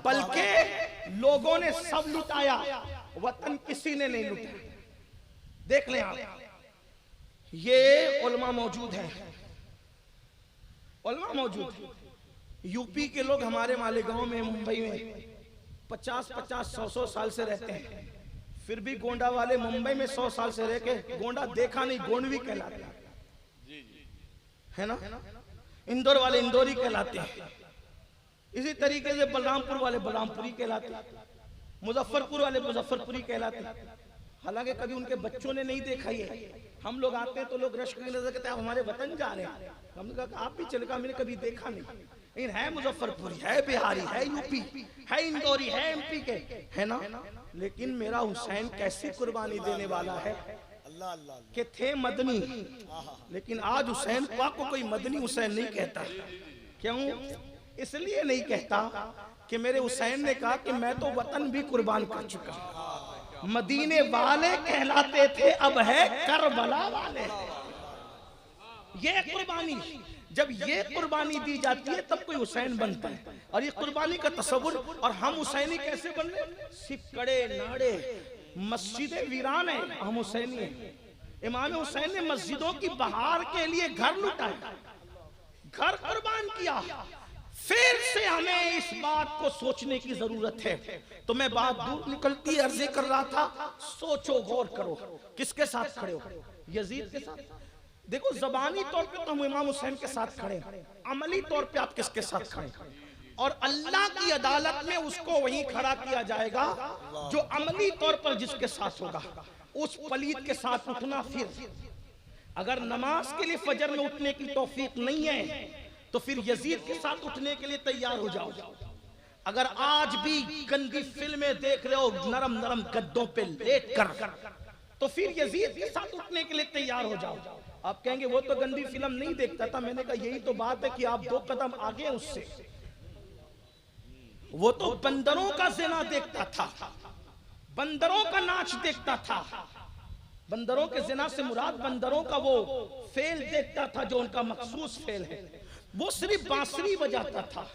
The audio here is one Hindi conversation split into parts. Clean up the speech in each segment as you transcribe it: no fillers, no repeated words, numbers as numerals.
बल्कि लोगों ने सब लुटाया, वतन किसी ने नहीं लुटाया। देख लें आप, ये उलमा मौजूद हैं, उलमा मौजूद हैं। यूपी के लोग हमारे मालेगांव में, मुंबई में 50-50, 100-100 साल से रहते हैं, फिर भी गोंडा वाले मुंबई में 100 साल से रह के गोंडा देखा नहीं, गोंडवी कहलाते है ना। इंदौर वाले इंदौरी कहलाते हैं, इसी तरीके से बलरामपुर वाले बलरामपुरी कहलाते हैं, मुजफ्फरपुर वाले मुजफ्फरपुरी कहलाते हैं। हालांकि कभी उनके बच्चों ने नहीं देखा है। हम लोग आते हैं तो लोग रश्क की नजर कहते हैं आप हमारे वतन जा रहे हैं। हमने कहा आप भी चले, कहा मैंने कभी देखा नहीं, लेकिन है मुजफ्फरपुरी, है बिहारी, है यूपी, है इंदौरी, है एमपी के, है ना। लेकिन मेरा हुसैन कैसी कुर्बानी देने वाला है कि थे मदनी, लेकिन आज हुसैन पाक को कोई मदनी हुसैन नहीं कहता। क्यों? इसलिए नहीं कहता कि मेरे हुसैन ने कहा कि मैं तो वतन भी कुर्बान कर चुका हूं। मदीने वाले कहलाते थे, अब है करबला वाले। ये कुर्बानी, जब ये कुर्बानी दी जाती है तब कोई हुसैन बनता है। और ये कुर्बानी का तस्वुर, और हम हुसैनी कैसे बन रहे? सिकड़े नाड़े, मस्जिदें वीरान है, हम हुसैनी हैं। इमाम हुसैन ने मस्जिदों की बहार के लिए घर लुटाया, घर कुर्बान किया। फिर से हमें इस बात को सोचने की जरूरत है। तो मैं बात दूर निकलती अर्ज़े कर रहा था, सोचो, गौर करो, किसके साथ खड़े हो? यजीद के साथ? देखो, जबानी तौर पे तो हम इमाम हुसैन के साथ खड़े हैं, अमली तौर पे आप किसके साथ खड़े? और अल्लाह की अदालत में उसको वहीं खड़ा किया जाएगा जो अमली तौर पर जिसके साथ होगा। उस पलीत के साथ उठना, फिर अगर नमाज के लिए फजर में उठने की तौफीक नहीं है तो फिर यजीद के साथ उठने के लिए तैयार हो जाओ। अगर आज भी गंदी फिल्में देख रहे हो नरम नरम गद्दों पे लेट कर, तो फिर यजीद के साथ उठने के लिए तैयार हो जाओ। आप कहेंगे वो तो गंदी फिल्म नहीं देखता था। मैंने कहा यही तो बात है कि आप 2 कदम आगे हैं उससे। वो तो बंदरों का ज़िना देखता था, बंदरों का नाच देखता था। बंदरों के ज़िना से मुराद बंदरों का वो फेल देखता था जो उनका मखसूस फेल है। वो सिर्फ बांसुरी बजाता था।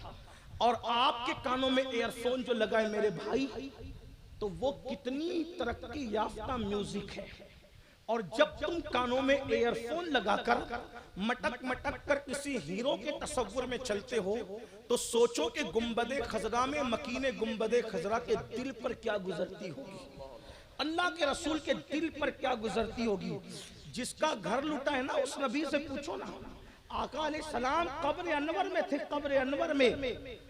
और आपके कानों में एयरफोन जो लगा है मेरे भाई, तो वो कितनी तरक्की याफ्ता म्यूजिक है। और जब तुम कानों में एयरफोन लगाकर मटक मटक कर किसी हीरो के तस्वुर में चलते हो, तो सोचो कि गुंबदे खजरा में, मकीने गुंबदे खजरा के दिल पर क्या गुजरती होगी, अल्लाह के रसूल के दिल पर क्या गुजरती होगी। जिसका घर लुटा है ना, उस नबी से पूछो ना। आका अलैहिस्सलाम कब्र अनवर में थे, कब्र अनवर में।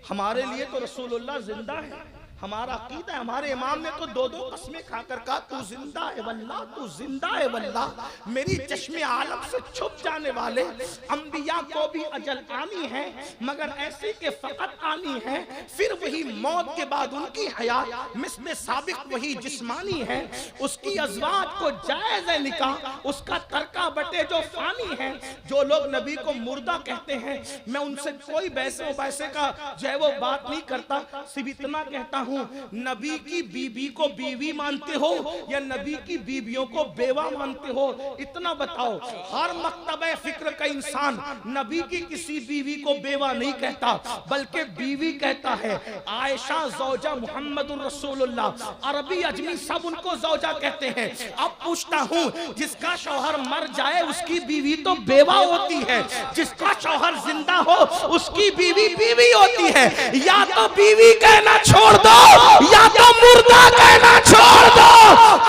हमारे लिए तो रसूलुल्लाह जिंदा है, हमारा अकीदा है। हमारे इमाम ने तो 2-2 कसमें खाकर कहा तू जिंदा है वल्लाह, तू जिंदा है वल्लाह। मेरी चश्मे आलम से छुप जाने वाले अंबिया को भी अजल आनी है, मगर ऐसी के फकत आनी है। फिर वही मौत के बाद उनकी हयात मिस्ले साबिक वही जिस्मानी है। उसकी अज़वाज को जायज़ है निकाह, उसका तरका बटे जो फानी है। जो लोग नबी को मुर्दा कहते हैं, मैं उनसे कोई बैसे बैसे का जो है वो बात नहीं करता। सिर्फ इतना कहता हूँ, नबी की बीबी को बीवी मानते हो या नबी की बीबियों को बेवा मानते हो? इतना बताओ। हर मक्तबे फिक्र का इंसान नबी की किसी बीवी को बेवा नहीं कहता, बल्कि बीवी कहता है। आयशा ज़ौजा मुहम्मदुर रसूलुल्लाह, अरबी अजमी सब उनको ज़ौजा कहते हैं। अब पूछता हूँ, जिसका शौहर मर जाए उसकी बीवी तो बेवा होती है, जिसका शौहर जिंदा हो उसकी बीवी बीवी होती है। या तो बीवी कहना छोड़ दो या तो मुर्दा कहना छोड़ दो।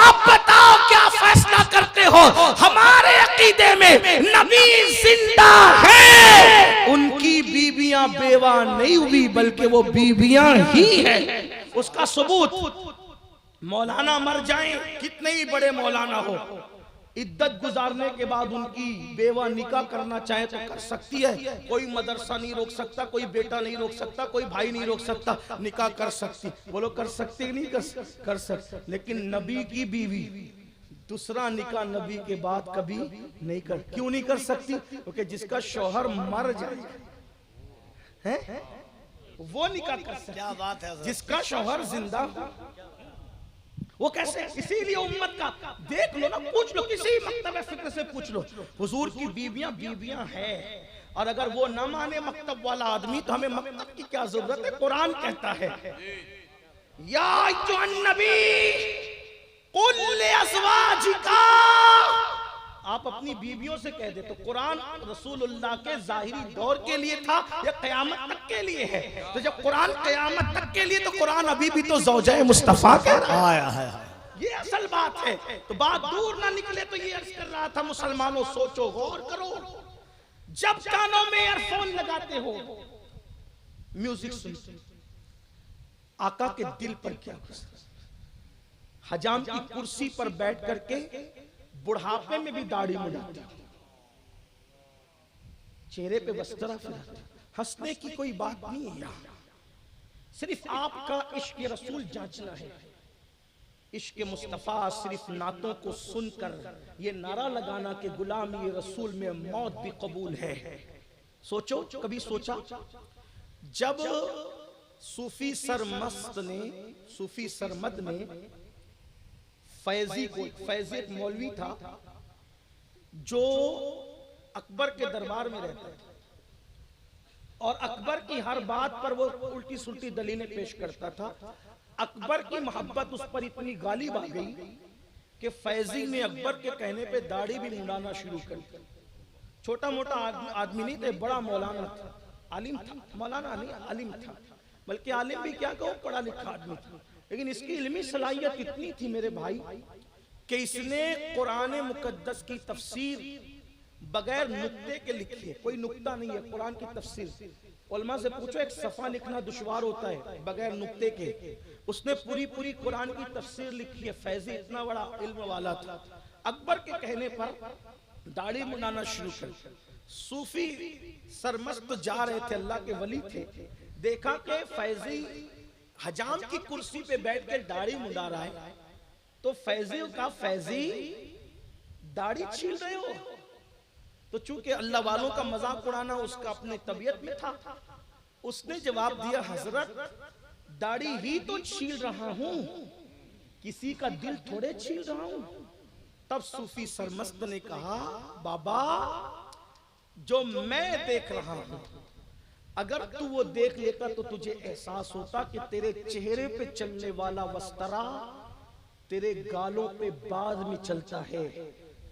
अब बताओ क्या फैसला करते हो? हमारे अकीदे में नबी जिंदा है, उनकी बीबियां बेवा नहीं हुई, बल्कि वो बीबियां ही हैं। उसका सबूत मौलाना मर जाएं, कितने ही बड़े मौलाना हो, इद्दत गुजारने के बाद उनकी बेवा निकाह करना चाहे तो कर सकती है। कोई मदरसा नहीं रोक सकता, कोई बेटा नहीं रोक सकता, कोई भाई नहीं रोक सकता, निकाह कर सकती। वो लोग कर सकते नहीं कर सकते। लेकिन नबी की बीवी दूसरा निकाह नबी के बाद कभी नहीं कर। क्यों नहीं कर सकती? क्योंकि जिसका शौहर मर जाए है वो निकाह कर सकती। क्या बात है। जिसका शौहर जिंदा वो कैसे? इसीलिए उम्मत का देख लो ना, पूछ लो, किसी मकतब फिक्र से पूछ लो, हुजूर की बीबियां बीबियां हैं। और अगर वो ना माने मकतब वाला आदमी तो हमें मकतब की क्या जरूरत है। कुरान कहता है या अय्युहन नबी कुल लिअज़वाजिका, आप अपनी बीवियों से कह दे। तो कुरान रसूलुल्लाह के जाहिरी दौर के लिए था या क़यामत तक के लिए है? तो जब कुरान क़यामत तक के लिए, तो कुरान अभी भी तो ज़ौजाए मुस्तफ़ा कह रहा है। ये असल बात है। तो बात दूर ना निकले तो ये अर्ज कर रहा था, मुसलमानों सोचो, गौर करो। जब कानों में ईयरफोन लगाते हो, म्यूजिक सुनते, आका के दिल पर क्या गुजरा। हजाम की कुर्सी पर बैठ करके बुढ़ापे में भी दाढ़ी मुड़ाते, चेहरे पे बस्तरा फिराते। हंसने की कोई बात नहीं है यहाँ, सिर्फ आपका इश्क रसूल जांचना है। इश्क मुस्तफ़ा सिर्फ नातों को सुनकर ये नारा लगाना कि गुलाम ये रसूल में मौत भी कबूल है। सोचो, कभी सोचा जब सूफी सरमद ने फैजी को, फैजी एक मौलवी था जो अकबर के दरबार में रहता था और अकबर की हर बात पर वो उल्टी सुल्टी दलीलें पेश करता था। अकबर की मोहब्बत उस पर इतनी गालिब आ गई कि फैजी ने अकबर के कहने पे दाढ़ी भी मुंडाना शुरू कर दी। छोटा मोटा आदमी नहीं थे, बड़ा मौलाना था, आलिम था। मौलाना नहीं, आलिम था, बल्कि आलिम भी क्या कहो, पढ़ा लिखा आदमी था। लेकिन इसकी इल्मी सलाहियत इतनी थी मेरे भाई कि इसने कुरान मुकद्दस की तफसीर बगैर नुक्ते के लिखी है। कोई नुक्ता नहीं है कुरान की तफसीर। उलमा से पूछो, एक सफा लिखना दुश्वार होता है बगैर नुक्ते के। उसने पूरी कुरान की तफसीर लिखी है। फैजी इतना बड़ा इल्म वाला था। अकबर के कहने पर दाढ़ी मुंडाना शुरू कर। सूफी सरमस्त जा रहे थे, अल्लाह के वली थे, देखा कि फैजी हजाम की कुर्सी पे बैठ कर दाढ़ी मुंडा रहा है। तो फैजी का, फैजी दाढ़ी छील रहे हो? तो चूंकि अल्लाह वालों का मजाक उड़ाना उसका अपनी तबीयत में था, उसने जवाब दिया, हजरत दाढ़ी ही तो छील रहा हूं, किसी का दिल थोड़े छील रहा हूं। तब सूफी सरमस्त ने कहा, बाबा जो मैं देख रहा हूं, अगर तू वो देख लेता तो तुझे एहसास होता कि तेरे चेहरे पे चलने वाला वस्तरा तेरे गालों पे बाद में चलता है।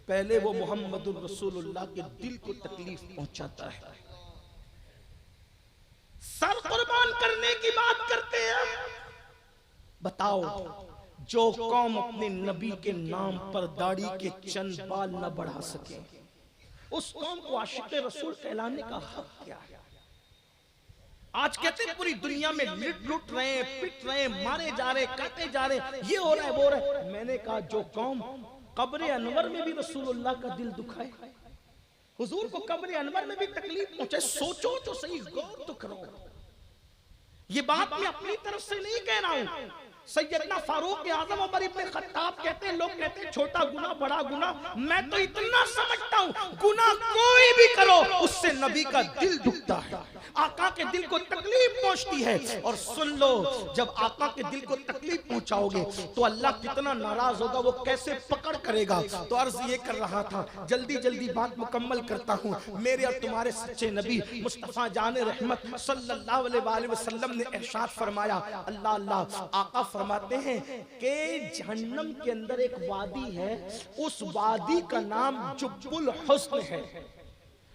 पहले वो मोहम्मदुर रसूलुल्लाह के दिल को तकलीफ पहुंचाता है। सर कुर्बान करने की बात करते हैं। बताओ, जो कौम अपने नबी के नाम पर दाढ़ी के चंद बाल न बढ़ा सके, उस कौम को आशिक रसूल कहलाने का हक क्या है? आज कहते हैं पूरी दुनिया में लुट रहे हैं, पिट रहे हैं, मारे जा रहे, काटे जा रहे, ये हो रहा है, वो हो रहा है। मैंने कहा जो कौम कब्र अनवर में भी रसूलुल्लाह का दिल दुखाए, हुजूर को कब्र अनवर में भी तकलीफ पहुंचे, सोचो तो सही, गौर तो करो। ये बात मैं अपनी तरफ से नहीं कह रहा हूं। सैयदना फारूक आजम उमर इब्न खत्ताब कहते हैं, लोग कहते हैं छोटा गुनाह बड़ा गुनाह, मैं तो इतना समझता हूं गुनाह कोई भी करो उससे नबी का दिल दुखता है, आका के दिल को तकलीफ पहुंचती है। और सुन लो, जब आका के दिल को तकलीफ पहुंचाओगे तो अल्लाह कितना नाराज होगा, वो कैसे पकड़ करेगा। तो अर्ज ये कर रहा था, जल्दी जल्दी बात मुकम्मल करता हूं। मेरे और तुम्हारे सच्चे नबी मुस्तफा जान रहमत सल्लल्लाहु अलैहि वसल्लम ने इरशाद फरमाया, अल्लाह अल्लाह, आका फरमाते हैं कि जहन्नम के अंदर एक वादी है, उस वादी का नाम जुब्बुल हुस्न है।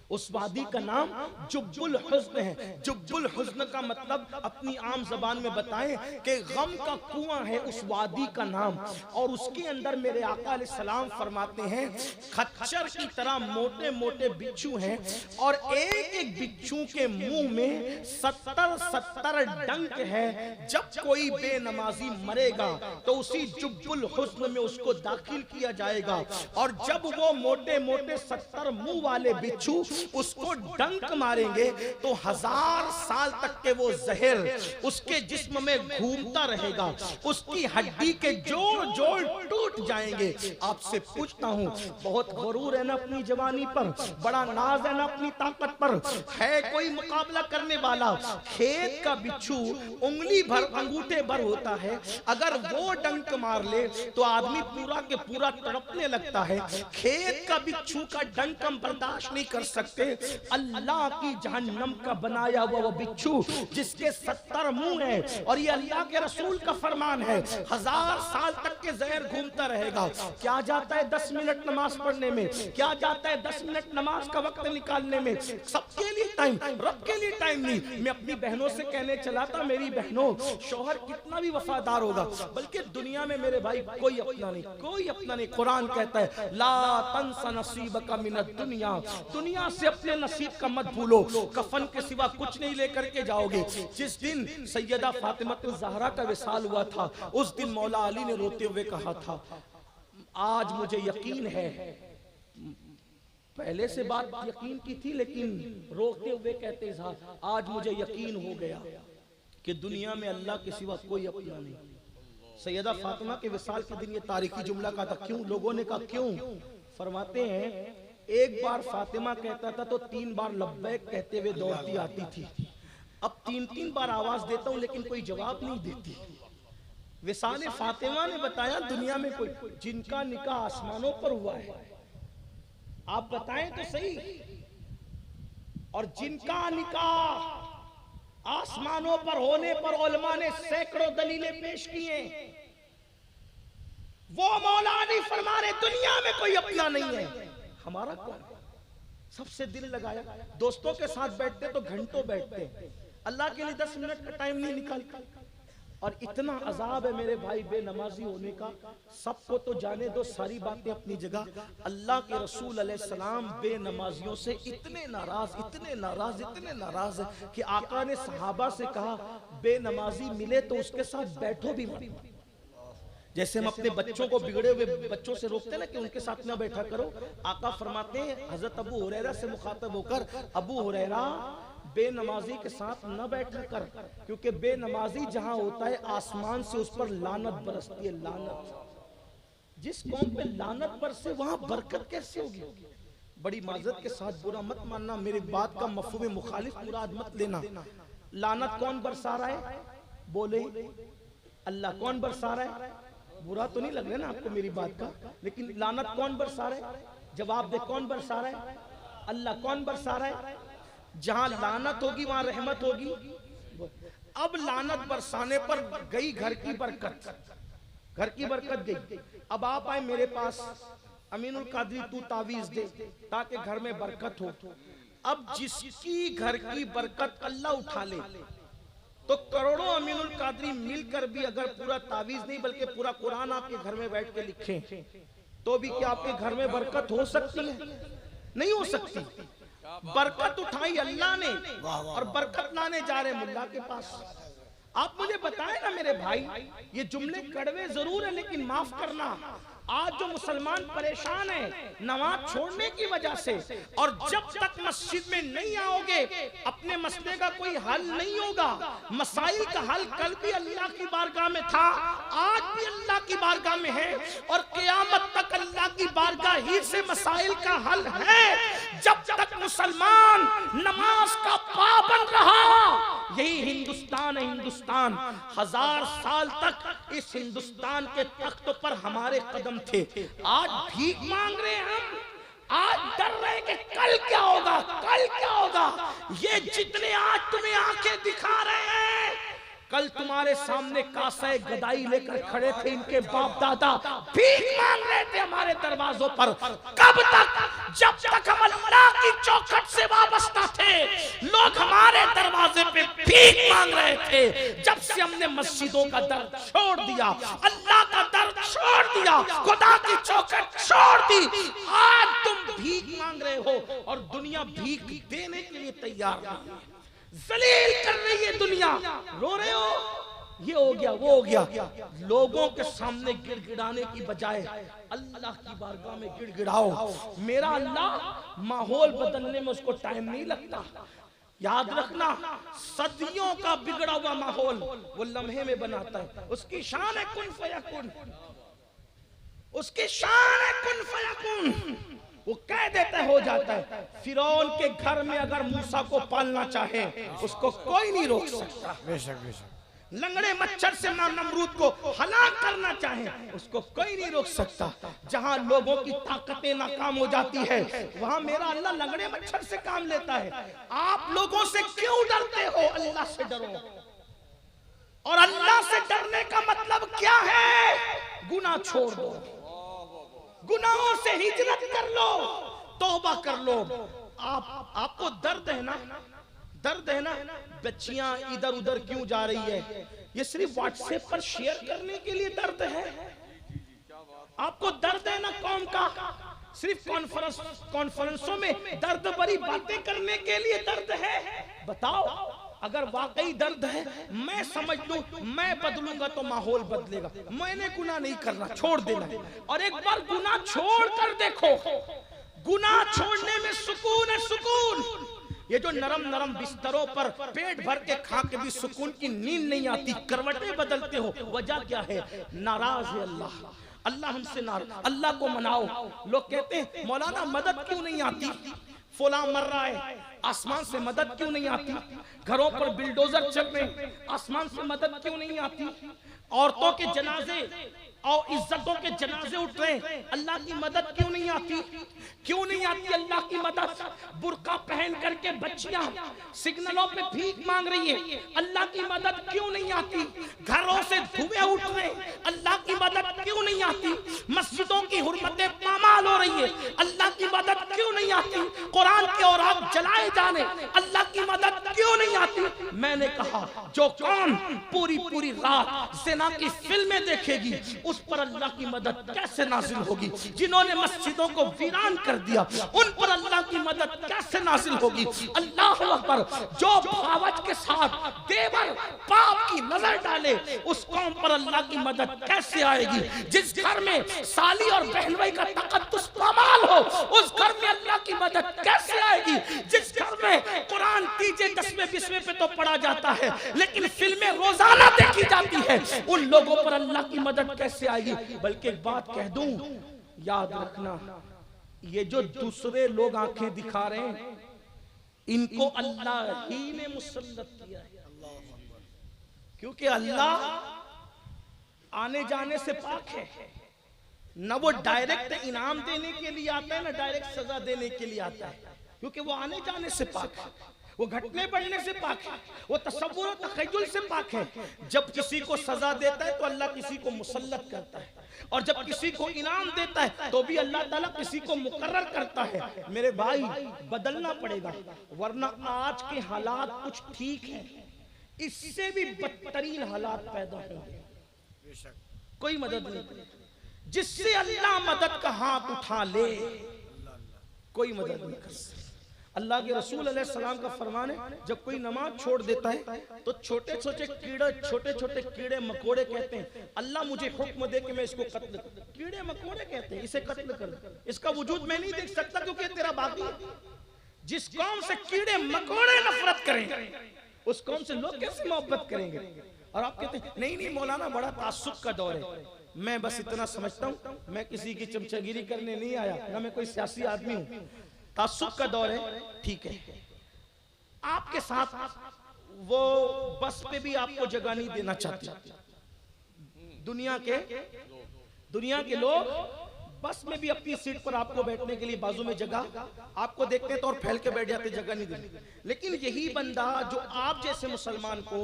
उस वादी का नाम जुब्बुल हुस्न है। जुब्बुल हुस्न का मतलब अपनी आम जबान में बताएं कि गम का कुआं है उस वादी का नाम। और उसके अंदर मेरे आका अलैहिस्सलाम फरमाते हैं खच्चर की तरह मोटे मोटे बिच्छू हैं और एक एक बिच्छू के मुंह में 70 डंक है। जब कोई बेनमाजी मरेगा तो उसी जुब्बुल हुस्न में उसको दाखिल किया जाएगा और जब वो मोटे मोटे 70 मुंह वाले बिच्छू उसको डंक मारेंगे तो 1000 साल तक के वो जहर उसके जिस्म में घूमता रहेगा, उसकी हड्डी के जोड़ जोड़ टूट जाएंगे। आपसे पूछता हूँ, बहुत गरूर है ना अपनी जवानी पर, बड़ा नाज है ना अपनी ताकत पर, है कोई मुकाबला करने वाला? खेत का बिच्छू उंगली भर अंगूठे भर होता है, अगर वो डंक मार ले तो आदमी पूरा के पूरा तड़पने लगता है। खेत का बिच्छू का डंक हम बर्दाश्त नहीं कर सकते। सकते। अल्लाह की जहन्नम का बनाया हुआ वो बिच्छू जिसके 70 मुंह हैं, और ये अल्लाह के रसूल का फरमान है, 1000 साल तक के जहर घूमता रहेगा। क्या जाता है 10 मिनट नमाज पढ़ने में, क्या जाता है 10 मिनट नमाज का वक्त निकालने में। सबके लिए टाइम, रब के लिए टाइम नहीं। मैं अपनी बहनों से कहने चला था, मेरी बहनों, शौहर कितना भी वफादार होगा, बल्कि दुनिया में मेरे भाई कोई अपना नहीं, कोई अपना नहीं। कुरान कहता है ला तंसा नसीबका मिनद दुनिया, दुनिया से अपने नसीब का मत भूलो। कफन के सिवा कुछ नहीं लेकर के जाओगे। जिस दिन सैयदा फातिमा ज़हरा का विसाल हुआ था, उस दिन मौला अली ने रोते हुए कहा था, आज मुझे यकीन है, पहले से बात यकीन की थी लेकिन रोते हुए कहते हैं, आज मुझे यकीन हो गया कि दुनिया में अल्लाह के सिवा कोई अपना नहीं। सैयदा फातिमा के विसाल के दिन ये तारीखी जुमला कहा था। क्यों? लोगों ने कहा क्यों? फरमाते हैं एक बार फातिमा कहता था तो 3 बार लब्बैक कहते हुए दौड़ती आती थी। अब 3-3 बार आवाज देता हूं लेकिन कोई जवाब नहीं देती। विसाल फातिमा ने बताया दुनिया में कोई, जिनका निकाह आसमानों पर हुआ है, आप बताएं तो सही, और जिनका निकाह आसमानों पर होने पर उलमा ने सैकड़ों दलीलें पेश की हैं, वो मौला अली फरमा रहे दुनिया में कोई अपना नहीं है। हमारा कौन? सबसे दिल लगाया। दोस्तों के साथ बैठते तो घंटों बैठते, अल्लाह के लिए 10 मिनट का टाइम नहीं निकालता। और इतना अजाब है मेरे भाई बेनमाजी होने का। सबको तो जाने दो, सारी बातें अपनी जगह। अल्लाह के रसूल अलैहिस्सलाम बेनमाजियों से इतने नाराज, इतने नाराज, इतने नाराज है कि आका ने सहाबा से कहा बेनमाजी मिले तो उसके साथ बैठो भी मत। जैसे हम अपने बच्चों को बिगड़े हुए बच्चों से रोकते ना कि उनके साथ ना बैठा करो, आका फरमाते हैं हजरत अबू हुरैरा से मुखातब होकर, अबू हुरैरा बेनमाजी के साथ न बैठा कर, क्योंकि बेनमाजी जहां होता है आसमान से उस पर लानत बरसती है। लानत, जिस कौम पे लानत बरसे वहां बरकत कैसे होगी? बड़ी माजरत के साथ बुरा मत मानना, मेरी बात का मफहूम मुखालिफ मुराद मत लेना। लानत कौन बरसा रहा है? बोले अल्लाह। कौन बरसा रहा है? बुरा तो नहीं लग रहा ना आपको मेरी बात का, लेकिन लानत कौन बरसा रहा है? जवाब दे, कौन बरसा रहा है? अल्लाह। कौन बरसा रहा है? जहां लानत होगी वहां रहमत होगी। अब लानत बरसाने पर गई घर की बरकत, घर की बरकत गई। अब आप आए मेरे पास, अमीनुल कादरी तू तावीज दे ताकि घर में बरकत हो। अब जिसकी घर की बरकत अल्लाह उठा ले तो करोड़ों अमीनुल कादरी मिलकर भी अगर पूरा तावीज नहीं बल्कि पूरा कुरान आपके घर में बैठ के लिखें तो भी क्या आपके घर में बरकत हो सकती है? नहीं हो सकती। बरकत उठाई अल्लाह ने और बरकत लाने जा रहे मुल्ला के पास। आप मुझे बताएं ना मेरे भाई, ये जुमले कड़वे जरूर है लेकिन माफ करना, आज जो मुसलमान परेशान है नमाज छोड़ने की वजह से, और जब तक मस्जिद में नहीं आओगे अपने मसले का कोई हल नहीं होगा। मसाइल का हल कल भी अल्लाह की बारगाह में था, आज भी अल्लाह की बारगाह में है, और क़यामत तक अल्लाह की बारगाह ही से मसाइल का हल है। जब तक मुसलमान नमाज का पाबंद रहा, यही हिंदुस्तान है। हिंदुस्तान 1000 साल तक इस हिंदुस्तान के तख्त पर हमारे कदम थे। आज भीख मांग रहे हैं हम, आज डर रहे कि कल क्या होगा, कल क्या होगा। ये जितने आज तुम्हें आंखें दिखा रहे हैं, कल तुम्हारे सामने कासाए गदाई लेकर खड़े थे इनके बाप दादा, भीख मांग रहे थे हमारे दरवाजों पर। कब तक? जब तक हम अल्लाह की चौखट से वाबस्ता थे, लोग हमारे दरवाजे पे भीख मांग रहे थे। जब से हमने मस्जिदों का दर छोड़ दिया, अल्लाह का दर छोड़ दिया, खुदा की चौखट छोड़ दी, आज तुम भीख मांग रहे हो और दुनिया भीख देने के लिए तैयार नहीं। जलील कर रही है दुनिया, रो रहे हो, ये हो गया वो हो गया। लोगों के सामने गिड़गिड़ाने की बजाय अल्लाह की बारगाह में गिड़गिड़ाओ। मेरा अल्लाह माहौल बदलने में उसको टाइम नहीं लगता। याद रखना, सदियों का बिगड़ा हुआ माहौल वो लम्हे में बनाता है। उसकी शान है कुन फयकुन, उसकी शान है कुन फयकुन। वो कह देता है हो जाता है। फिरौन के घर में अगर मूसा को पालना चाहे उसको कोई नहीं रोक सकता। बेशक बेशक लंगड़े मच्छर से नमरूद को हलाक करना चाहे, उसको कोई नहीं रोक सकता। जहां लोगों की ताकतें नाकाम हो जाती है, वहां मेरा अल्लाह लंगड़े मच्छर से काम लेता है। आप लोगों से क्यों डरते हो? अल्लाह से डरो। और अल्लाह से डरने का मतलब क्या है? गुनाह छोड़ दो, गुनाहों से हिजरत कर लो, तौबा कर लो। आपको दर्द है ना, दर्द है ना, बच्चियां इधर उधर क्यों जा रही है? ये सिर्फ व्हाट्सएप पर शेयर करने के लिए दर्द है। आपको दर्द है ना कौम का, सिर्फ कॉन्फ्रेंसों में दर्द भरी बातें करने के लिए दर्द है? बताओ, अगर वाकई दर्द है, मैं समझ लूं, मैं बदलूंगा तो माहौल बदलेगा। मैंने गुनाह नहीं करना, छोड़ देना। और एक बार गुनाह छोड़ कर देखो, गुनाह छोड़ने में सुकून है, सुकून। ये जो नरम नरम बिस्तरों पर पेट भर के खा के भी सुकून की नींद नहीं आती, करवटें बदलते हो, वजह क्या है? नाराज है अल्लाह। अल्लाह हमसे नाराज। अल्लाह को मनाओ। लोग कहते हैं मौलाना मदद क्यों नहीं आती? फुला मर रहा है, आसमान से मदद क्यों नहीं आती? घरों पर बिल्डोजर चल रहे, आसमान से मदद क्यों नहीं आती? औरतों के जनाजे और इज्जतों के जनाजे उठ रहे, अल्लाह की मदद क्यों नहीं आती? क्यों नहीं आती अल्लाह की मदद? बुर्का पहन करके बच्चियां सिग्नलों पे भीख मांग रही है, अल्लाह की मदद क्यों नहीं आती? घरों से धुएं उठ रहे, अल्लाह की मदद क्यों नहीं आती? मस्जिदों की हुर्मतें पामाल हो रही है, अल्लाह की मदद क्यों नहीं आती? कुरान के औरात जलाए जाने, अल्लाह की मदद क्यों नहीं आती? मैंने कहा जो कौन पूरी पूरी रात ज़िना की फिल्में देखेगी, उस पर अल्लाह की मदद कैसे नाजिल होगी? जिन्होंने मस्जिदों को वीरान कर दिया, उन पर अल्लाह की मदद कैसे नाजिल होगी? अल्लाह अकबर। जो भावच के साथ देवर पाप की नजर डाले, उस कौम पर अल्लाह की मदद कैसे आएगी? जिस घर में साली और बहन भाई का तकद्दुस पामाल हो, उस घर में अल्लाह की मदद कैसे आएगी? जिस घर में कुरान 3 10वें 20वें पे तो पढ़ा जाता है, लेकिन फिल्में रोजाना देखी जाती है, उन लोगों पर अल्लाह की मदद कैसे आएगी? बल्कि एक बात कह दूं, याद रखना, ये जो दूसरे लोग आंखें दिखा रहे हैं, इनको अल्लाह ही ने मुसल्लत किया है। क्योंकि अल्लाह आने जाने से पाक है। न वो डायरेक्ट इनाम देने के लिए आता है, ना डायरेक्ट सजा देने के लिए आता है, क्योंकि वो आने जाने से पाक है, वो घटने बढ़ने से पाक है, वो तसव्वुर और तखय्युल से पाक है। जब किसी को सजा देता है तो अल्लाह किसी को मुसल्लत करता है, और जब किसी को इनाम देता है तो भी अल्लाह ताला किसी को मुकर्रर करता है। मेरे भाई, बदलना पड़ेगा, वरना आज के हालात कुछ ठीक हैं, इससे भी बदतरीन हालात पैदा होंगे। कोई मदद नहीं, जिससे अल्लाह मदद का हाथ उठा ले, कोई मदद नहीं कर सकता। अल्लाह के रसूल अलैहि सलाम का फरमान है, जब कोई नमाज छोड़ देता है तो छोटे छोटे कीड़े मकोड़े कहते हैं, अल्लाह मुझे हुक्म दे कि मैं इसको कत्ल कर। कीड़े मकोड़े कहते हैं इसे कत्ल कर, इसका वजूद मैं नहीं देख सकता क्योंकि तेरा बाकी। जिस कौम से कीड़े मकोड़े नफरत करेंगे, उस कौम से लोग कैसे मोहब्बत करेंगे? और आप कहते हैं नहीं नहीं मौलाना, बड़ा तासुब का दौर है। मैं बस इतना समझता हूँ, मैं किसी की चमचागिरी करने नहीं आया, ना मैं कोई सियासी आदमी हूँ। तासुब का दौर है, ठीक है, आपके साथ वो बस पे भी आपको जगह नहीं देना चाहते। दुनिया के लोग बस में भी अपनी सीट पर आपको बैठने के लिए बाजू में जगह आपको देखते हैं तो और फैल के बैठ जाते, जगह नहीं देते। लेकिन यही बंदा जो आप जैसे मुसलमान को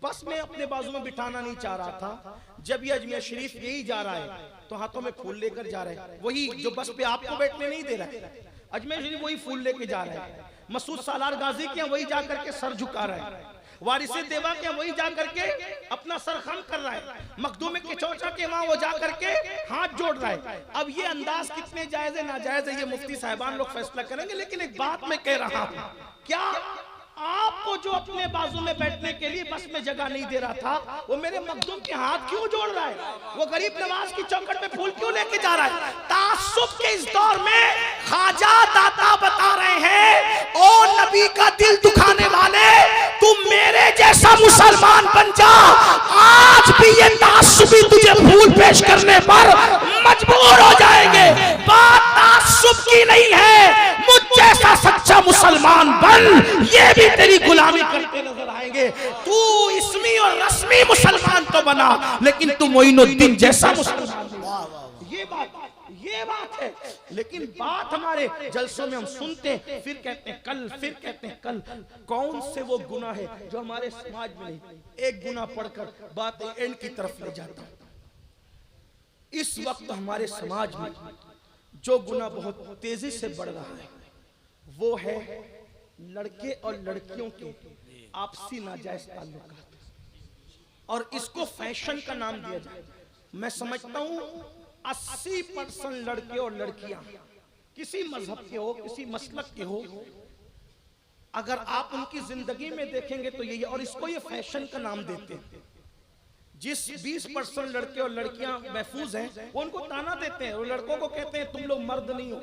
बस में अपने बाजू में बिठाना नहीं चाह रहा था, जब ये अजमेर शरीफ यही जा रहा है तो हाथों में फूल लेकर जा रहा है। वही जो बस पे आपको बैठने नहीं दे रहा है, अजमेर शरीफ वही फूल लेके जा रहा है। मसूद सालार गाजी के वही जा करके सर झुका रहा है। वारिसे देवा के वही जा करके अपना सर खम कर रहा है। मखदूम के चौचा के वहां वो जा करके हाथ जोड़ रहा है। अब ये अंदाज कितने जायज है नाजायज है, ये मुफ्ती साहिबान लोग फैसला करेंगे। लेकिन एक बात मैं कह रहा हूं, क्या आपको जो अपने बाजू में बैठने के लिए बस में जगह नहीं दे रहा था, वो मेरे मखदूम के हाथ क्यों जोड़ रहा है? वो गरीब नवाज की चौखट पे फूल क्यों लेके जा रहा है? तासुब के इस दौर में ख्वाजा दाता बता रहे हैं, ओ नबी का दिल दुखाने वाले, तुम मेरे जैसा मुसलमान बन जा। आज भी ये तासुबी तुझे फूल पेश करने पर मजबूर हो जाएंगे। बात तासुब की नहीं है, मुझ जैसा सच्चा मुसलमान बन, ये भी तेरी गुलामी करते नजर आएंगे। तू इसमी और रस्मी आदमी मुसलमान तो बना, लेकिन तू मोइनुद्दीन जैसा मुसलमान नहीं। ये बात है। लेकिन बात हमारे जलसों में हम सुनते हैं, फिर कहते हैं कल, फिर कहते हैं कल। कौन से वो गुनाह है जो हमारे समाज में नहीं? एक गुनाह पढ़कर बात एंड की तरफ ले जाता हूं। इस वक्त हमारे समाज में जो गुनाह बहुत तेजी से बढ़ रहा है वो है लड़के और लड़कियों के आपसी नाजायज ताल्लुकात, और इसको फैशन का नाम दिया जाए। मैं समझता हूं 80% लड़के और लड़कियां किसी मजहब के हो, किसी मसलक के हो, अगर आप उनकी जिंदगी में देखेंगे तो यही, और इसको ये फैशन का नाम देते हैं। जिस 20% लड़के और लड़कियां महफूज हैं वो उनको ताना देते हैं, और लड़कों को कहते हैं तुम लोग मर्द नहीं हो।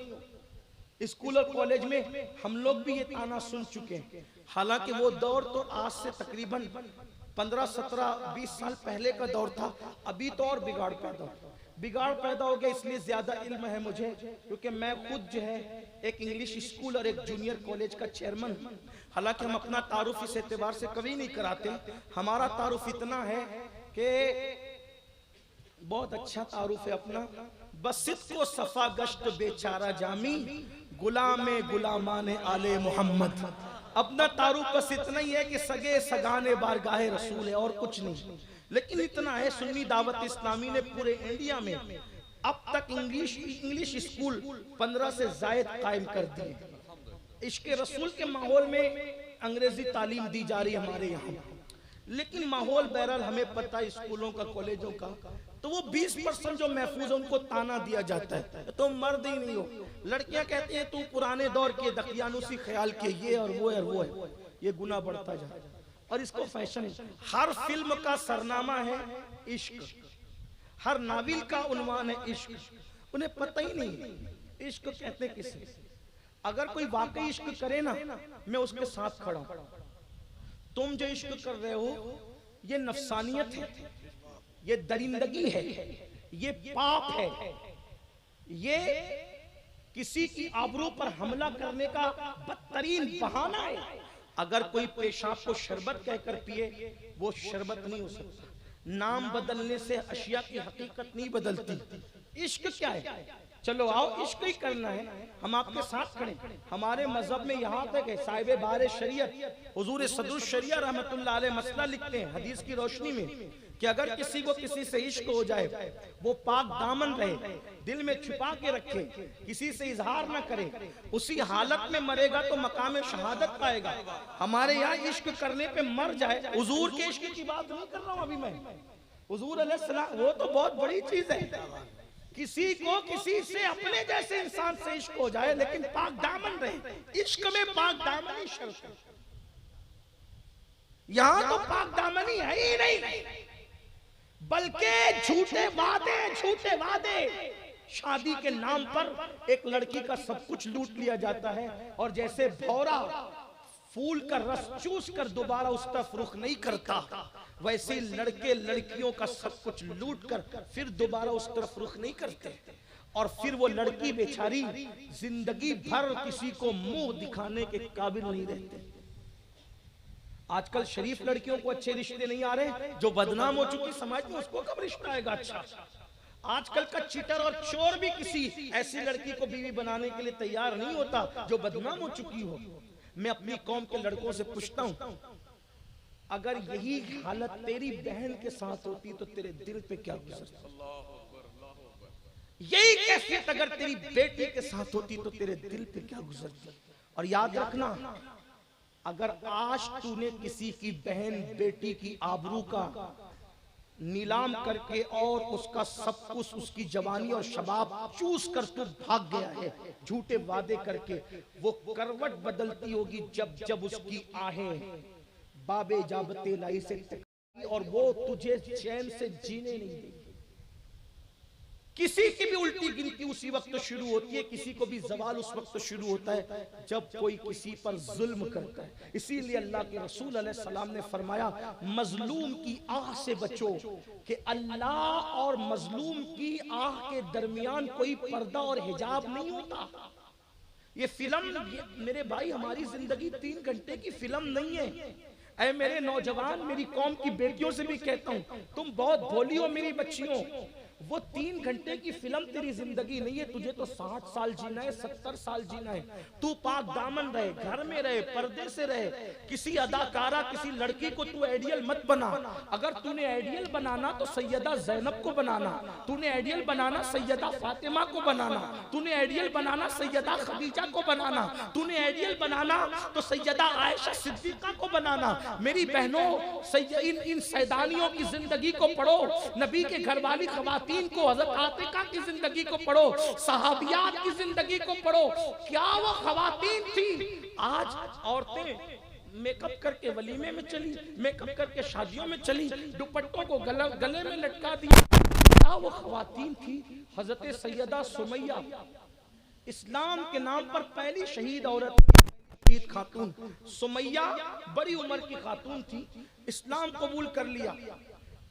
स्कूल और कॉलेज में हम लोग भी ये ताना सुन चुके हैं। हालांकि वो दौर तो आज से तकरीबन 15, 17, 20 साल पहले का दौर था। अभी तो और बिगाड़ पैदा हो गया। इसलिए ज्यादा इल्म है मुझे, क्योंकि मैं खुद जो है एक इंग्लिश स्कूल और एक जूनियर कॉलेज का चेयरमैन। हालांकि हम अपना तारुफ इस एतबार से कभी नहीं कराते। हमारा तारुफ इतना है कि बहुत अच्छा तारुफ है अपना, बसित को सफा गश्त बेचारा जामी, गुलामे गुलामाने आले मोहम्मद। अपना तारुफ बस इतना ही है कि सगे सगाने बारगाहे रसूल है, और कुछ नहीं। लेकिन इतना है, सुन्नी दावत इस्लामी ने पूरे इंडिया में अब तक इंग्लिश स्कूल 15 से जायद कायम कर दिए। इश्क रसूल के माहौल में अंग्रेजी तालीम दी जा रही है हमारे यहाँ, लेकिन माहौल बहरहाल हमें पता है स्कूलों का, कॉलेजों का। तो वो 20% जो महफूज है उनको ताना दिया जाता है, तो मर्द ही नहीं हो। लड़कियां कहती हैं तू पुराने दौर के दकियानुसी ख्याल के ये और वो है। ये गुनाह बढ़ता जा रहा है, और इसको फैशन है। हर फिल्म का सरनामा है इश्क, हर नाविल का उन्वान है इश्क। उन्हें पता ही नहीं इश्क कहते किसे। अगर कोई वाकई इश्क करे ना, मैं उसके साथ खड़ा हूं। तुम जो इश्क कर रहे हो ये नफसानियत है, ये दरिंदगी है, ये पाप है, ये किसी की आबरू पर हमला करने का बदतरीन बहाना है। अगर कोई पेशाब को शरबत कहकर पिए, वो शरबत नहीं हो सकता। नाम बदलने से अशिया की हकीकत नहीं बदलती। इश्क क्या है? चलो आओ, इश्क ही करना है, हम आपके साथ खड़े। हमारे मजहब में यहाँ तक है, साहिब बारे शरीयत हुजूर सदरुल शरिया रहमतुल्लाह अलैह मसला लिखते हैं हदीस की रोशनी में कि अगर किसी को किसी से इश्क हो जाए, वो पाक दामन रहे, दिल में छुपा के रखे, किसी से इजहार ना करे, उसी हालत में मरेगा तो मकाम शहादत पाएगा। हमारे यहाँ इश्क करने पे मर जाए, हुजूर के इश्क की बात नहीं कर रहा हूँ अभी मैं, हुजूर अलैहिस्सलाम, वो तो बहुत बड़ी चीज है। किसी को किसी से अपने जैसे इंसान से इश्क हो जाए, लेकिन पाक दामन रहे। इश्क में पाक दामन ही शर्त है। यहां तो पाक दामन ही है ही नहीं, बल्कि झूठे वादे शादी के नाम पर एक लड़की का सब कुछ लूट लिया जाता है। और जैसे भौरा फूल का रस चूस कर दोबारा उस तरफ रुख नहीं करता, वैसे ही लड़के लड़कियों का सब कुछ लूट कर फिर दोबारा उस तरफ रुख नहीं करते। और फिर वो लड़की बेचारी जिंदगी भर किसी को मुंह दिखाने के काबिल नहीं रहते। आजकल शरीफ लड़कियों को अच्छे रिश्ते नहीं आ रहे, जो बदनाम हो चुकी समाज में उसको कब रिश्ता आएगा अच्छा। आजकल का चीटर और चोर भी किसी ऐसी लड़की को बीवी बनाने के लिए तैयार नहीं होता जो बदनाम हो चुकी हो। मैं अपनी कौम के लड़कों से पूछता हूं, अगर यही हालत तेरी बहन के साथ होती तो तेरे दिल पे क्या गुजरता? यही कैफियत अगर तेरी बेटी के साथ होती तो तेरे दिल पे क्या गुजरती? और याद रखना, अगर आज तूने किसी की बहन बेटी की आबरू का नीलाम करके और उसका सब कुछ, उसकी जवानी और शबाब चूस कर तू भाग गया है झूठे वादे करके, वो करवट बदलती होगी जब जब उसकी आहें बाबे जाबते लाई से टकराएंगी, और वो तुझे चैन से जीने नहीं देगी। किसी की भी उल्टी गिनती उसी वक्त शुरू होती है, किसी को भी जवाल उस वक्त शुरू होता है जब कोई किसी पर जुल्म करता है। इसीलिए अल्लाह के रसूल अलैहिस्सलाम ने फरमाया, मजलूम की आह से बचो, कि अल्लाह और मजलूम की आह के दरमियान कोई पर्दा और हिजाब नहीं होता। ये फिल्म मेरे भाई, हमारी जिंदगी 3 घंटे की फिल्म नहीं है। ऐ मेरे नौजवान, मेरी कौम की बेटियों से भी कहता हूं, तुम बहुत भोली हो मेरी बच्चियों। वो 3 घंटे की फिल्म तेरी जिंदगी नहीं है, तुझे तो 60 साल जीना है, 70 साल जीना है। तू पाक दामन रहे, घर में रहे, पर्दे से रहे। किसी अदाकारा, किसी लड़की को तू आइडियल मत बना। अगर तूने आइडियल बनाना तो सैयदा जैनब को बनाना, तूने आइडियल बनाना सैयदा फातिमा को बनाना, तूने आइडियल बनाना सैयदा खदीजा को बनाना, तूने आइडियल बनाना तो सैयदा आयशा सिद्दीका को बनाना। मेरी बहनों, इन सैदानियों की जिंदगी को पढ़ो, नबी के घर वाली खवातीन को, हज़रत आतिका की जिंदगी को पढ़ो, सहाबियात की जिंदगी को पढ़ो। क्या वो खवातीन थी? आज औरतें मेकअप करके वलीमे में चली, मेकअप करके शादियों में चली, दुपट्टों को गले में लटका दिया। क्या वो खवातीन थी? हज़रत सैयदा सुमैया, इस्लाम के नाम पर पहली शहीद औरत, शहीद खातून सुमैया बड़ी उम्र की खातून थी। इस्लाम कबूल कर लिया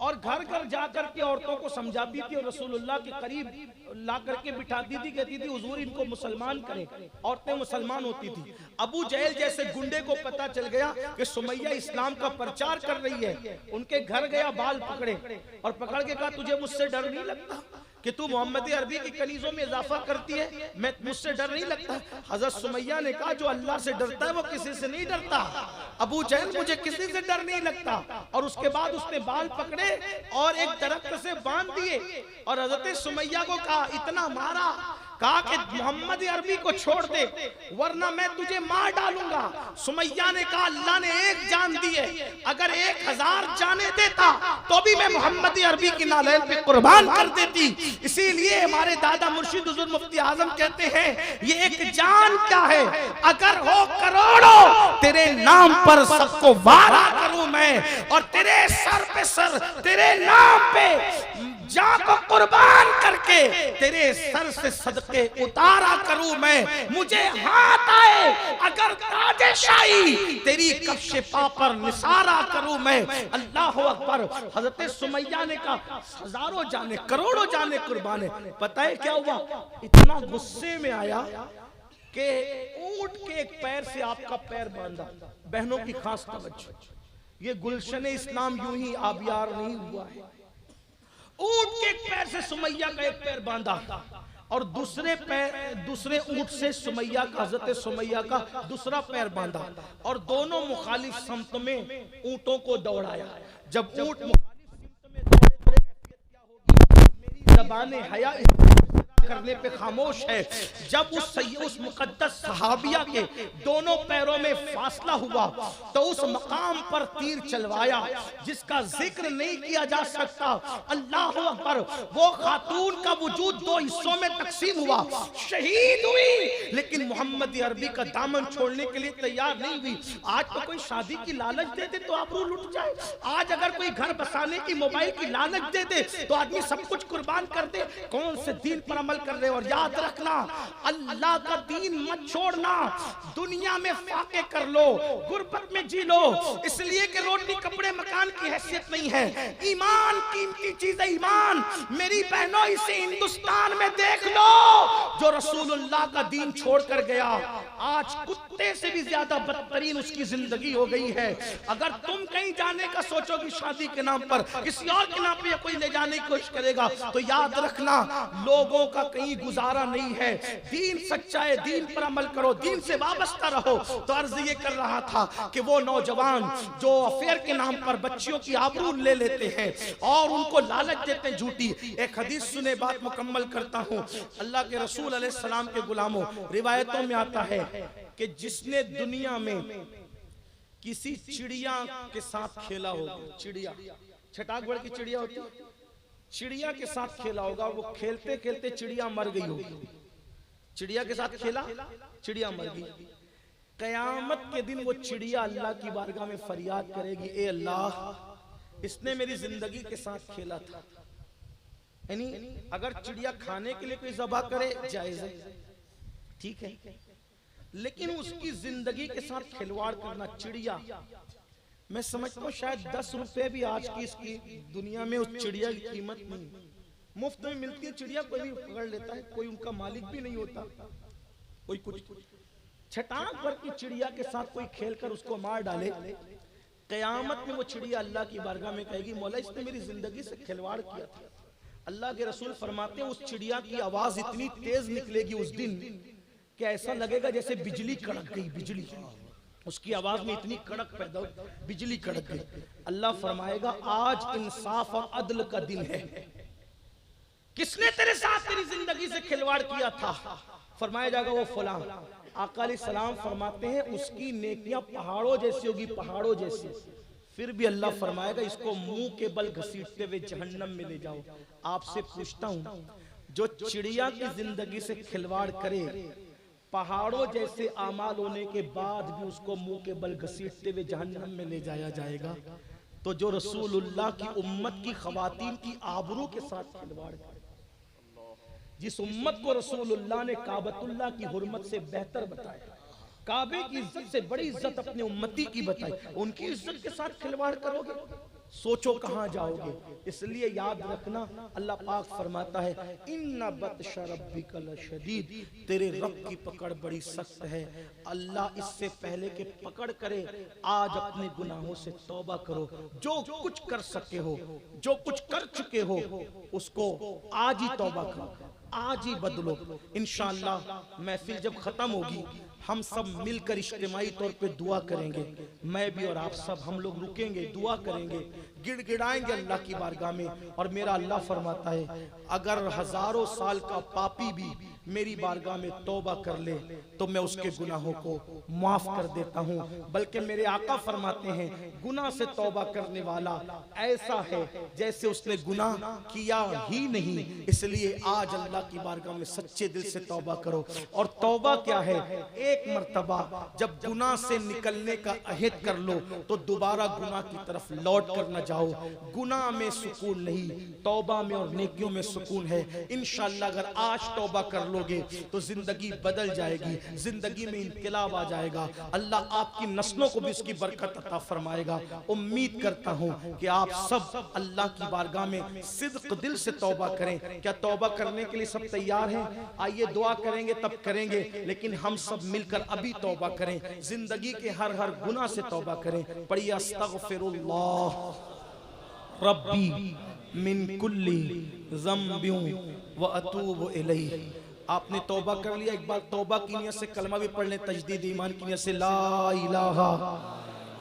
और घर घर जाकर के औरतों को समझाती थी और रसूलुल्लाह के करीब ला करके बिठाती थी, कहती थी हुजूर इनको मुसलमान करें। औरतें मुसलमान होती थी। अबू जहल जैसे गुंडे को पता चल गया कि सुमैया इस्लाम का प्रचार कर रही है, उनके घर गया, बाल पकड़े और पकड़ के कहा तुझे मुझसे डर नहीं लगता कि तू मोहम्मद अरबी की कनीजों में इजाफा करती है? मैं मुझसे डर नहीं लगता? हजरत सुमैया ने कहा जो अल्लाह से डरता है वो किसी से नहीं डरता। अबू जहल मुझे किसी से डर नहीं लगता। और उसके बाद उसने बाल पकड़े और एक दरख्त से बांध दिए और हजरत सुमैया को कहा, इतना मारा, कहा कि मोहम्मद अरबी को छोड़ दे वरना मैं तुझे मार डालूंगा। सुमैया ने कहा अल्लाह ने एक जान दी है, अगर 1000 जाने देता तो भी मैं मोहम्मद अरबी की नालैन पे कुर्बान कर देती। इसीलिए हमारे दादा मुर्शिद हुजूर मुफ्ती आजम कहते हैं ये एक जान क्या है, अगर हो करोड़ों तेरे नाम पर सबको वारा करूं मैं और तेरे सर पे सर तेरे नाम पे जान को कुर्बान करके तेरे सर से सदके उतारा करूं मैं। मुझे हाथ आए अगर ताजेशाही तेरी कफ्शे पा पर निसारा करूं मैं। अल्लाह अकबर। हजरत सुमैया ने कहा हजारों जाने करोड़ों जाने कुर्बान है। पता है क्या हुआ? इतना गुस्से में आया कि ऊंट के एक पैर से आपका पैर बांधा। बहनों की खास तवज्जो, ये गुलशन इस्लाम यूं ही आबियार नहीं हुआ है। ऊंट के एक पैर से सुमैया का एक पैर बांधा और दूसरे ऊंट से सुमैया का, हजरत सुमैया का दूसरा पैर बांधा और दोनों मुखालिफ समत में ऊंटों को दौड़ाया। जब ऊंट मुखालिफ समत में दौड़े क्या होगी? मेरी ज़बान हया करने पे खामोश है। जब उस मुकद्दस सहाबिया के दोनों पैरों में फासला हुआ तो उस मकाम पर तीर चलवाया जिसका जिक्र नहीं किया जा सकता। अल्लाह अकबर। वो खातून का वजूद 2 हिस्सों में तकसीम हुआ, शहीद हुई लेकिन मोहम्मद अरबी का दामन छोड़ने के लिए तैयार नहीं हुई। आज तो कोई शादी की लालच दे दे तो आबरू लुट जाए। आज अगर कोई घर बसाने की, मोबाइल की लालच दे दे तो आदमी सब कुछ कुर्बान कर दे। कौन से दीन पर अमल कर रहे? और याद रखना अल्लाह का दीन मत छोड़ना। दुनिया में फाके कर लो, गुर्बत में जी लो, इसलिए कि रोटी कपड़े मकान की हैसियत नहीं है। ईमान कीमती चीज है। ईमान मेरी बहनों इसे हिंदुस्तान में देख लो, जो रसूलुल्लाह का दीन छोड़ कर गया आज कुत्ते से भी ज्यादा बदतरीन उसकी जिंदगी हो गई है। अगर तुम कहीं जाने का सोचोगी शादी के नाम पर, किसी और के नाम पर कोई ले जाने की कोशिश करेगा तो याद रखना लोगों का कहीं गुजारा नहीं है। दीन सच्चा है, दीन पर अमल करो, दीन से वाबस्ता रहो। तो अर्ज ये कर रहा था कि वो नौजवान जो अफेयर के नाम पर बच्चियों की आबरू ले लेते हैं और उनको लालच देते हैं झूठी। एक हदीस सुने, बात मुकम्मल करता हूँ। अल्लाह के रसूल अलैहिस्सलाम के गुलामों, रिवायतों में आता है कि जिसने दुनिया में किसी चिड़िया के साथ खेला हो, चिड़िया छटाकगढ़ की चिड़िया होती है, चिड़िया के साथ खेला होगा, वो खेलते खेलते चिड़िया मर गई होगी। चिड़िया के साथ खेला, चिड़िया मर गई। कयामत के दिन वो चिड़िया अल्लाह की बारगाह में फरियाद करेगी, ए अल्लाह इसने मेरी जिंदगी के साथ खेला था। यानी अगर चिड़िया खाने के लिए कोई ज़बह करे जायज है, ठीक है, लेकिन उसकी जिंदगी के साथ खिलवाड़ करना, चिड़िया मैं समझता हूँ शायद 10 रुपए भी आज की इसकी दुनिया में उस चिड़िया की कीमत नहीं। मुफ्त में मिलती है चिड़िया, कोई भी पकड़ लेता है, कोई उनका मालिक भी नहीं होता, कोई कुछ। छटाक पर की चिड़िया के साथ कोई खेलकर उसको मार डाले क़यामत में वो चिड़िया अल्लाह की बारगाह में कहेगी, मौला इसने मेरी जिंदगी से खिलवाड़ किया था। अल्लाह के रसूल फरमाते हैं उस चिड़िया की आवाज इतनी तेज निकलेगी उस दिन कि ऐसा लगेगा जैसे बिजली कड़क गई। बिजली उसकी आवाज में इतनी कड़क पैदा हो, बिजली कड़क गई। अल्लाह फरमाएगा आज इंसाफ और अदल का दिन है, किसने तेरे साथ तेरी जिंदगी से खिलवाड़ किया था? फरमाया जाएगा वो फलां। आका अलैहिस्सलाम फरमाते हैं उसकी नेकियां पहाड़ों जैसी होगी, पहाड़ों जैसी। फिर भी अल्लाह फरमाएगा इसको मुंह के बल घसीटते हुए जहन्नम में ले जाओ। आपसे पूछता हूं, जो चिड़िया की जिंदगी से खिलवाड़ करे, पहाड़ों जैसे आमाल होने के बाद भी उसको मुंह के बल घसीटते हुए जहन्नम में ले जाया जाएगा, तो जो रसूलुल्लाह की उम्मत की खवातीन की आबरू के साथ खिलवाड़ करे, जिस उम्मत को रसूलुल्लाह ने काबतुल्लाह की हुर्मत से बेहतर बताया, काबे की इज्जत से बड़ी इज्जत अपने उम्मती की बताई, उनकी इज्जत के साथ खिलवाड़ करोगे, सोचो कहां जाओगे। इसलिए याद रखना, अल्लाह पाक फरमाता है इन्ना बत्श रब्बिका लशदीद, तेरे रब की पकड़ बड़ी सख्त है। अल्लाह इससे पहले के पकड़ करे, आज अपने गुनाहों से तौबा करो। जो कुछ कर सके हो, जो कुछ कर चुके हो, उसको आज ही तौबा करो, आज ही बदलो। इंशाअल्लाह महफिल जब खत्म होगी हम सब मिलकर इज्तिमाई तौर पे दुआ करेंगे। मैं भी और आप सब, हम लोग रुकेंगे, दुआ करेंगे, गिड़गिड़ाएंगे अल्लाह की बारगाह में। और मेरा अल्लाह फरमाता है अगर हजारों साल का पापी भी मेरी बारगाह में तौबा कर ले तो मैं उसके गुनाहों को माफ कर देता हूँ। बल्कि मेरे आका फरमाते हैं गुनाह से तौबा करने वाला ऐसा है जैसे उसने गुनाह किया ही नहीं। इसलिए आज अल्लाह की बारगाह में सच्चे दिल से तौबा करो। और तौबा क्या है? एक मर्तबा जब गुनाह से निकलने का अहद कर लो तो दोबारा गुनाह की तरफ लौट कर न जाओ। गुनाह में सुकून नहीं, तौबा में और नेकियों में सुकून है। इंशाअल्लाह अगर आज तौबा कर लोगे तो जिंदगी बदल जाएगी, जिंदगी में इनकलाब आ जाएगा। अल्लाह आपकी नस्लों को भी उसकी बरकत अता फरमाएगा। उम्मीद करता हूं कि आप सब अल्लाह की बारगाह में सिद्क दिल से तौबा करें। क्या तौबा करने के लिए सब तैयार हैं? आइए दुआ करेंगे तब करेंगे, लेकिन हम सब मिलकर अभी तौबा करें। जिंदगी के हर गुनाह से तौबा करें। पढ़िए अस्तगफिरुल्लाह रब्बी मिन कुल्ली ज़म्बिन व अतूबु इलैहि। आपने तौबा कर लिया, एक बार तौबा की नियत से कलमा भी पढ़ लें, तजदीद ईमान की नियत से ला इलाहा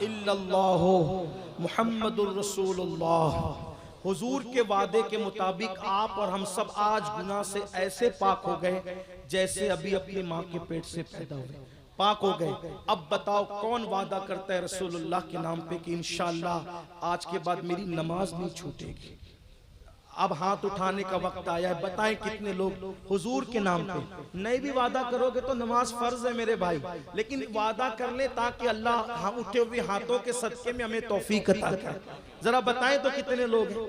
इल्लल्लाहु मुहम्मदुर रसूलुल्लाह। हुजूर के वादे के मुताबिक आप और हम सब आज गुनाह से ऐसे पाक हो गए जैसे अभी अपनी माँ के पेट से पैदा हुए, पाक हो गए। अब बताओ कौन वादा करता है रसूलुल्लाह के नाम पे कि इंशाअल्लाह आज के बाद मेरी नमाज नहीं छूटेगी? अब हाथ उठाने का वक्त आया है। बताएं कितने लोग हुजूर के नाम पे नहीं भी वादा करोगे तो नमाज फर्ज है मेरे भाई, लेकिन वादा कर ले ताकि अल्लाह हम उठे हुए हाथों के सदके में हमें तौफीक अता करे। जरा बताएं तो कितने लोग हैं?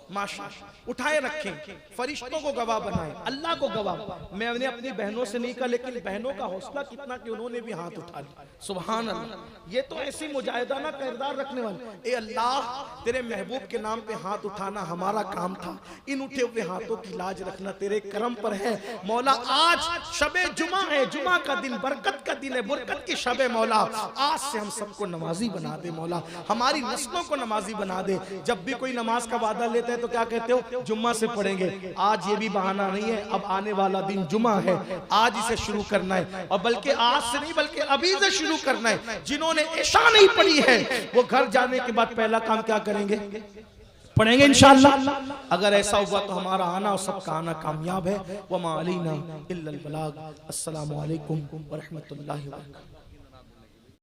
माशाअल्लाह, उठाए रखें, फरिश्तों को गवाह बनाएं, अल्लाह को गवाह। मैंने अपनी बहनों से नहीं कहा, लेकिन बहनों का हौसला कितना कि उन्होंने भी हाथ उठा लिया। सुभान अल्लाह, ये तो ऐसी मुजाहिदाना किरदार रखने वाले। ए अल्लाह, तेरे महबूब के नाम पे हाथ उठाना हमारा काम था, इन उठे हुए हाथों की लाज रखना तेरे करम पर है। मौला आज शबे जुमा है, जुमा का दिन बरकत का दिन है, बरकत की शबे। मौला आज से हम सबको नमाजी बना दे, मौला हमारी नस्लों को नमाजी बना दे। जब भी कोई नमाज का वादा लेते हैं तो क्या कहते हो? जुम्मा से पढ़ेंगे। आज ये भी बहाना नहीं है, अब आने वाला दिन जुमा है, आज इसे शुरू करना है। और बल्कि आज से नहीं बल्कि अभी से शुरू करना है। जिन्होंने इशा नहीं पढ़ी है वो घर जाने के बाद पहला काम क्या करेंगे? पढ़ेंगे इंशाअल्लाह। अगर ऐसा हुआ तो हमारा आना और सबका आना कामयाब है। वमा अलैना इल्लल बलाग। अस्सलामु अलैकुम व रहमतुल्लाहि व बरकातहू।